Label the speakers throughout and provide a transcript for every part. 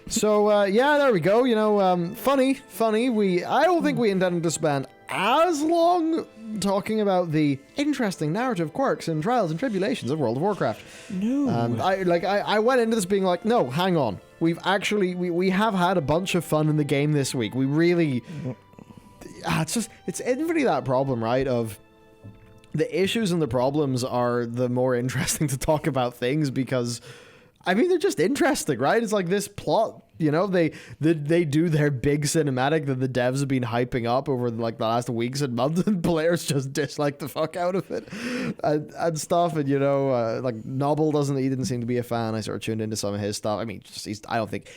Speaker 1: So yeah, there we go. Funny. I don't think we intended to spend as long talking about the interesting narrative quirks and trials and tribulations of World of Warcraft.
Speaker 2: No.
Speaker 1: I went into this being like, no, hang on. We've actually we have had a bunch of fun in the game this week. We really it's really that problem, right? Of the issues and the problems are the more interesting to talk about things because they're just interesting, right? It's like this plot, they do their big cinematic that the devs have been hyping up over like the last weeks and months, and players just dislike the fuck out of it and stuff. And like Nobble he didn't seem to be a fan. I sort of tuned into some of his stuff. I don't think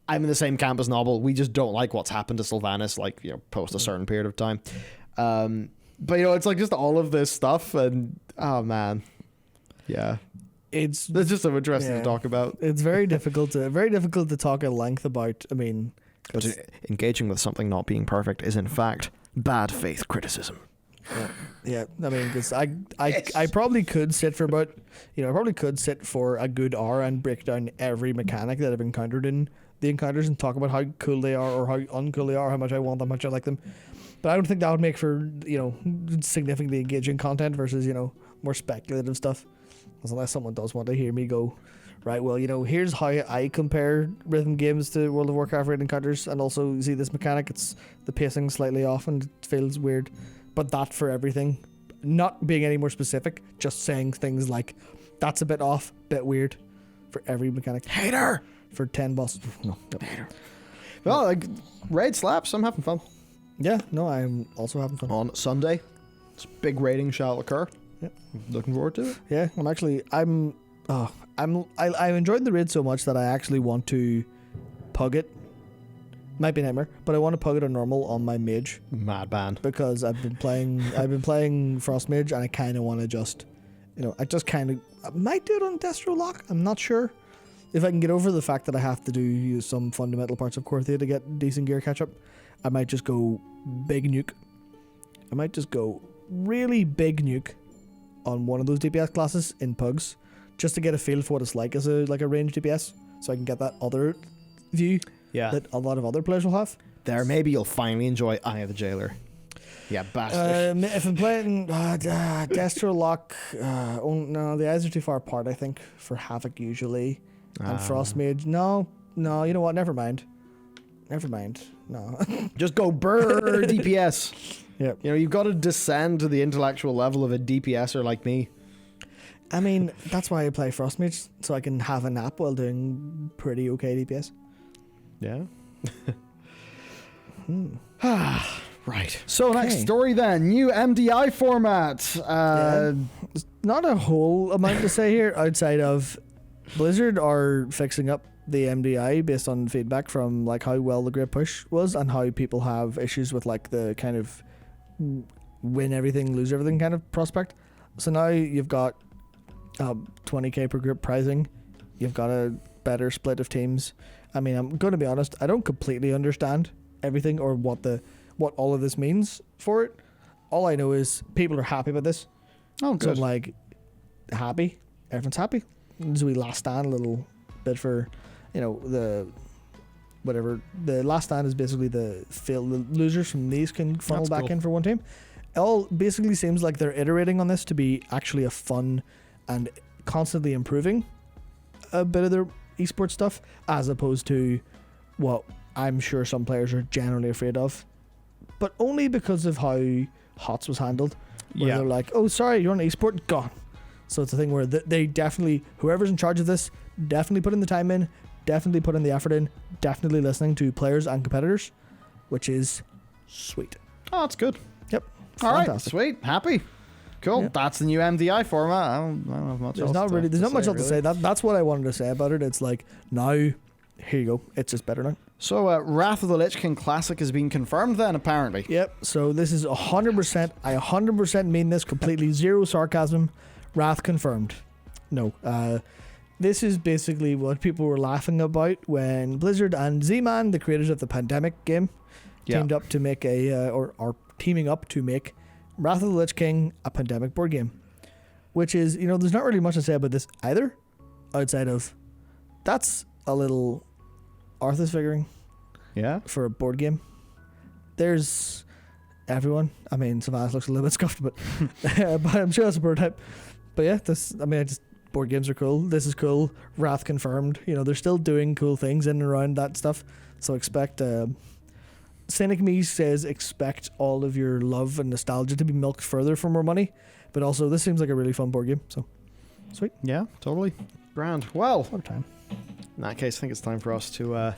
Speaker 1: I'm in the same camp as Nobble. We just don't like what's happened to Sylvanas, post a certain period of time. But it's like just all of this stuff, and oh man, yeah.
Speaker 2: It's
Speaker 1: just so interesting to talk about.
Speaker 2: It's very difficult to talk at length about.
Speaker 1: But engaging with something not being perfect is in fact bad faith criticism.
Speaker 2: Yeah, because I probably could sit for about, for a good hour and break down every mechanic that I've encountered in the encounters and talk about how cool they are or how uncool they are, how much I want them, how much I like them. But I don't think that would make for significantly engaging content versus more speculative stuff. Unless someone does want to hear me go, right, well, here's how I compare rhythm games to World of Warcraft raid encounters, and also see this mechanic, it's the pacing slightly off and it feels weird. But that for everything, not being any more specific, just saying things like, that's a bit off, bit weird, for every mechanic.
Speaker 1: Hater!
Speaker 2: For 10 bosses. No.
Speaker 1: Hater. Well, raid slaps, I'm having fun.
Speaker 2: Yeah, no, I'm also having fun.
Speaker 1: On Sunday, this big raiding shall occur.
Speaker 2: Yep.
Speaker 1: Looking forward to it.
Speaker 2: Yeah, I'm enjoying the raid so much that I actually want to pug it. Might be Nightmare, but I want to pug it on normal on my mage.
Speaker 1: Mad band.
Speaker 2: Because I've been playing Frost Mage, and I kind of want to just, I might do it on Destro Lock. I'm not sure. If I can get over the fact that I have to use some fundamental parts of Core 3 to get decent gear catch up, I might just go big nuke. I might just go really big nuke on one of those DPS classes in Pugs, just to get a feel for what it's like as a ranged DPS, so I can get that other view that a lot of other players will have.
Speaker 1: There, maybe you'll finally enjoy Eye of the Jailer. Yeah, bastard.
Speaker 2: If I'm playing Destro Lock, no, the eyes are too far apart, I think, for Havoc usually. And Frost Mage, no, you know what, never mind, no.
Speaker 1: Just go burr DPS.
Speaker 2: Yeah.
Speaker 1: You've got to descend to the intellectual level of a DPSer like me.
Speaker 2: That's why I play Frost Mage, so I can have a nap while doing pretty okay DPS.
Speaker 1: Yeah. Right. So next story then. New MDI format.
Speaker 2: Not a whole amount to say here outside of Blizzard are fixing up the MDI based on feedback from how well the Great Push was and how people have issues with the kind of win everything, lose everything kind of prospect. So now you've got 20k per group pricing. You've got a better split of teams. I'm going to be honest, I don't completely understand everything or what all of this means for it. All I know is people are happy about this.
Speaker 1: Oh, good.
Speaker 2: So I'm happy. Everyone's happy. There's a wee last stand a little bit for, the last stand is basically the losers from these can funnel
Speaker 1: That's
Speaker 2: back
Speaker 1: cool.
Speaker 2: in for one team. It all basically seems like they're iterating on this to be actually a fun and constantly improving a bit of their esports stuff, as opposed to what I'm sure some players are generally afraid of, but only because of how HOTS was handled. Where they're like, oh, sorry, you're on esport, gone. So it's a thing where they definitely, whoever's in charge of this, definitely put in the time in, definitely put in the effort in, definitely listening to players and competitors, which is sweet.
Speaker 1: Oh, that's good.
Speaker 2: Yep.
Speaker 1: All
Speaker 2: Fantastic.
Speaker 1: right, sweet, happy. Cool. Yep. That's the new MDI format. I don't have much else
Speaker 2: there's not much else to say.
Speaker 1: Really.
Speaker 2: That's what I wanted to say about it. It's now, here you go. It's just better now.
Speaker 1: So, Wrath of the Lich King Classic has been confirmed then, apparently.
Speaker 2: Yep. So this is 100%. I 100% mean this completely. Zero sarcasm. Wrath confirmed. No. This is basically what people were laughing about when Blizzard and Z-Man, the creators of the Pandemic game, teamed up to make or are teaming up to make Wrath of the Lich King a Pandemic board game. Which is, there's not really much to say about this either, outside of that's a little Arthur's figuring
Speaker 1: Yeah.
Speaker 2: for a board game. There's everyone. I mean, Savannah looks a little bit scuffed, but but I'm sure that's a prototype. But yeah, board games are cool. This is cool. Wrath confirmed. You know, they're still doing cool things in and around that stuff. So expect. Cynic Me says expect all of your love and nostalgia to be milked further for more money. But also, this seems like a really fun board game. So, sweet.
Speaker 1: Yeah, totally. Grand. Well,
Speaker 2: What a time.
Speaker 1: in that case, I think it's time for us to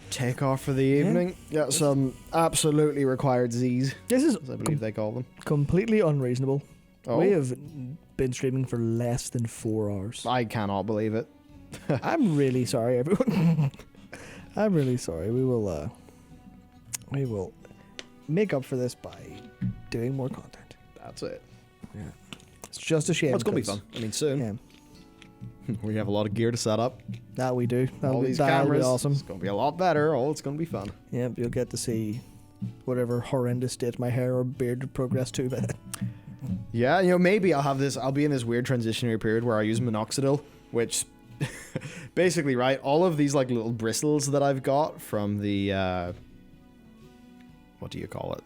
Speaker 1: take off for the evening. Get some absolutely required Z's,
Speaker 2: This is
Speaker 1: as I believe they call them.
Speaker 2: completely unreasonable.
Speaker 1: Oh,
Speaker 2: We have been streaming for less than 4 hours.
Speaker 1: I cannot believe it.
Speaker 2: I'm really sorry, everyone. I'm really sorry. We will make up for this by doing more content.
Speaker 1: That's it.
Speaker 2: Yeah. It's just a shame.
Speaker 1: Well, it's going to be
Speaker 2: 'cause-
Speaker 1: fun. I mean, soon.
Speaker 2: Yeah.
Speaker 1: We have a lot of gear to set up.
Speaker 2: That we do.
Speaker 1: All these
Speaker 2: that'll
Speaker 1: cameras.
Speaker 2: be awesome.
Speaker 1: It's going to be a lot better. Oh, it's going to be fun.
Speaker 2: Yeah, you'll get to see whatever horrendous state my hair or beard progress to by then.
Speaker 1: Yeah, maybe I'll be in this weird transitionary period where I use minoxidil, which basically, right, all of these like little bristles that I've got from the, what do you call it?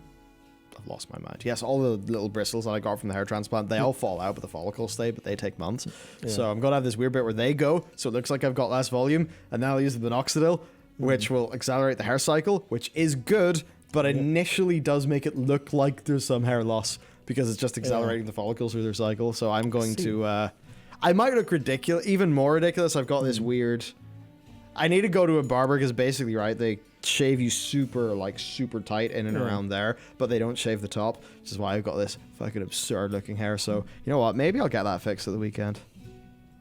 Speaker 1: I've lost my mind. Yes, all the little bristles that I got from the hair transplant, they all fall out with the follicle state, but they take months.
Speaker 2: Yeah.
Speaker 1: So I'm going to have this weird bit where they go, so it looks like I've got less volume, and now I'll use the minoxidil, which will accelerate the hair cycle, which is good, but initially does make it look like there's some hair loss, because it's just accelerating the follicles through their cycle. So I'm going to, I might look ridiculous, even more ridiculous. I've got this weird, I need to go to a barber because basically, right, they shave you super tight in and around there, but they don't shave the top, which is why I've got this fucking absurd looking hair. So, you know what, maybe I'll get that fixed at the weekend.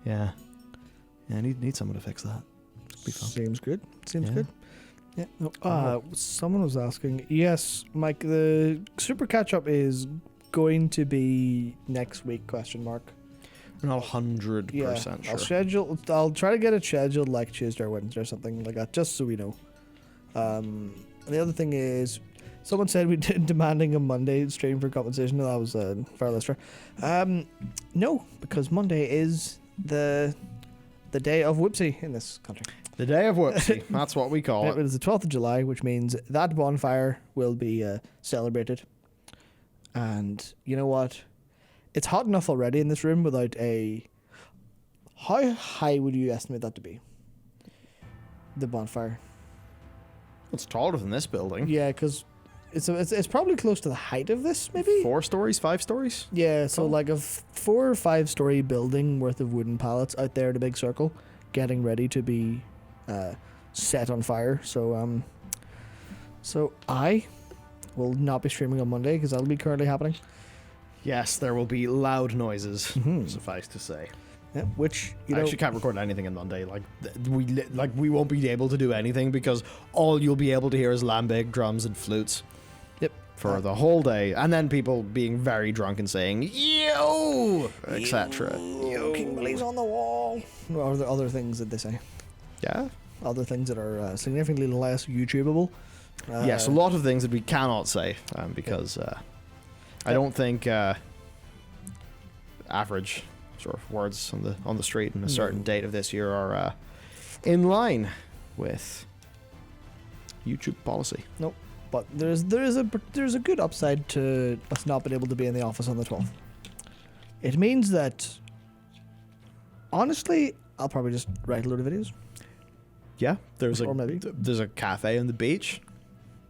Speaker 1: Yeah. I need someone to fix that. It'll be fun.
Speaker 2: Seems good. Seems
Speaker 1: Yeah.
Speaker 2: good. Yeah. No, someone was asking. Yes, Mike, the super catch up is going to be next week, question mark.
Speaker 1: We're not 100% sure.
Speaker 2: I'll try to get it scheduled like Tuesday or Wednesday or something like that, just so we know. And the other thing is, someone said we did demanding a Monday stream for compensation, and that was fair listener. No, because Monday is the day of Whoopsie in this country.
Speaker 1: The day of Whoopsie. That's what we call
Speaker 2: It
Speaker 1: it.
Speaker 2: is the 12th of July, which means that bonfire will be celebrated. And you know what? It's hot enough already in this room without a... How high would you estimate that to be? The bonfire.
Speaker 1: It's taller than this building.
Speaker 2: Yeah, because it's probably close to the height of this, maybe?
Speaker 1: 4 stories, 5 stories?
Speaker 2: Yeah, so like a 4 or 5 story building worth of wooden pallets out there in a big circle, getting ready to be set on fire. So I will not be streaming on Monday because that'll be currently happening.
Speaker 1: Yes, there will be loud noises, suffice to say.
Speaker 2: Yeah, which
Speaker 1: I actually can't record anything on Monday. We won't be able to do anything because all you'll be able to hear is lambic, drums, and flutes.
Speaker 2: Yep.
Speaker 1: For the whole day, and then people being very drunk and saying "yo," etc.
Speaker 2: Yo, King Billy's on the wall. Or are there other things that they say?
Speaker 1: Yeah.
Speaker 2: Other things that are significantly less YouTubeable.
Speaker 1: Yes, a lot of things that we cannot say because I don't think average sort of words on the street on a certain date of this year are in line with YouTube policy.
Speaker 2: Nope. But there's a good upside to us not being able to be in the office on the 12th. It means that, honestly, I'll probably just write a load of videos.
Speaker 1: Yeah, there's a cafe on the beach.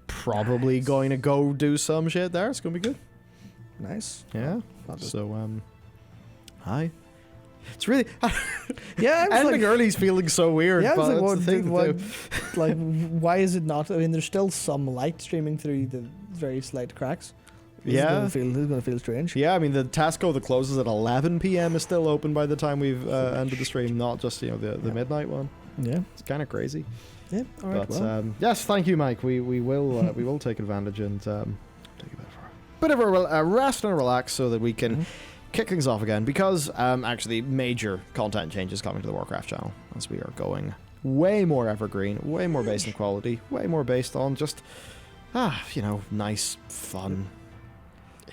Speaker 1: Probably going to go do some shit there. It's gonna be good.
Speaker 2: Nice.
Speaker 1: Yeah. So hi. It's really
Speaker 2: yeah.
Speaker 1: ending early is feeling so weird.
Speaker 2: Yeah,
Speaker 1: but
Speaker 2: I was
Speaker 1: it's the thing to do.
Speaker 2: like, why is it not? I mean, there's still some light streaming through the very slight cracks. This is gonna feel strange.
Speaker 1: Yeah, I mean the Tesco that closes at 11 p.m. is still open by the time we've ended the stream, not just the midnight one.
Speaker 2: Yeah,
Speaker 1: it's kind of crazy.
Speaker 2: Yeah, all right.
Speaker 1: But yes, thank you, Mike. We will take advantage and take a bit of a rest and a relax so that we can kick things off again, because actually major content changes coming to the Warcraft channel as we are going way more evergreen, way more based on quality, way more based on just nice, fun,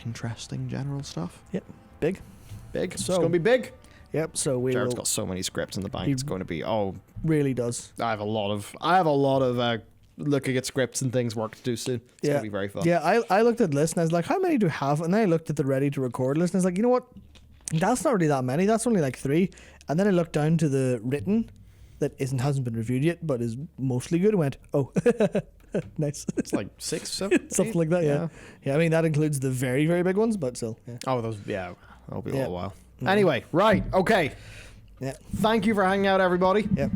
Speaker 1: interesting general stuff.
Speaker 2: Yep, big.
Speaker 1: It's gonna be big.
Speaker 2: Yep. So
Speaker 1: Jared's got so many scripts in the bank. It's going to be
Speaker 2: really does.
Speaker 1: I have a lot of looking at scripts and things work to do soon. It's gonna be very fun.
Speaker 2: Yeah, I looked at the list and I was like, how many do I have? And then I looked at the ready to record list and I was like, you know what? That's not really that many. That's only like 3. And then I looked down to the written that hasn't been reviewed yet, but is mostly good. I went, oh, nice.
Speaker 1: It's like 6, 7,
Speaker 2: something
Speaker 1: 8?
Speaker 2: like that. Yeah. I mean, that includes the very, very big ones, but still. Yeah.
Speaker 1: Oh, those. Yeah, that'll be a little while. Anyway, right. Okay.
Speaker 2: Yeah.
Speaker 1: Thank you for hanging out, everybody.
Speaker 2: Yep.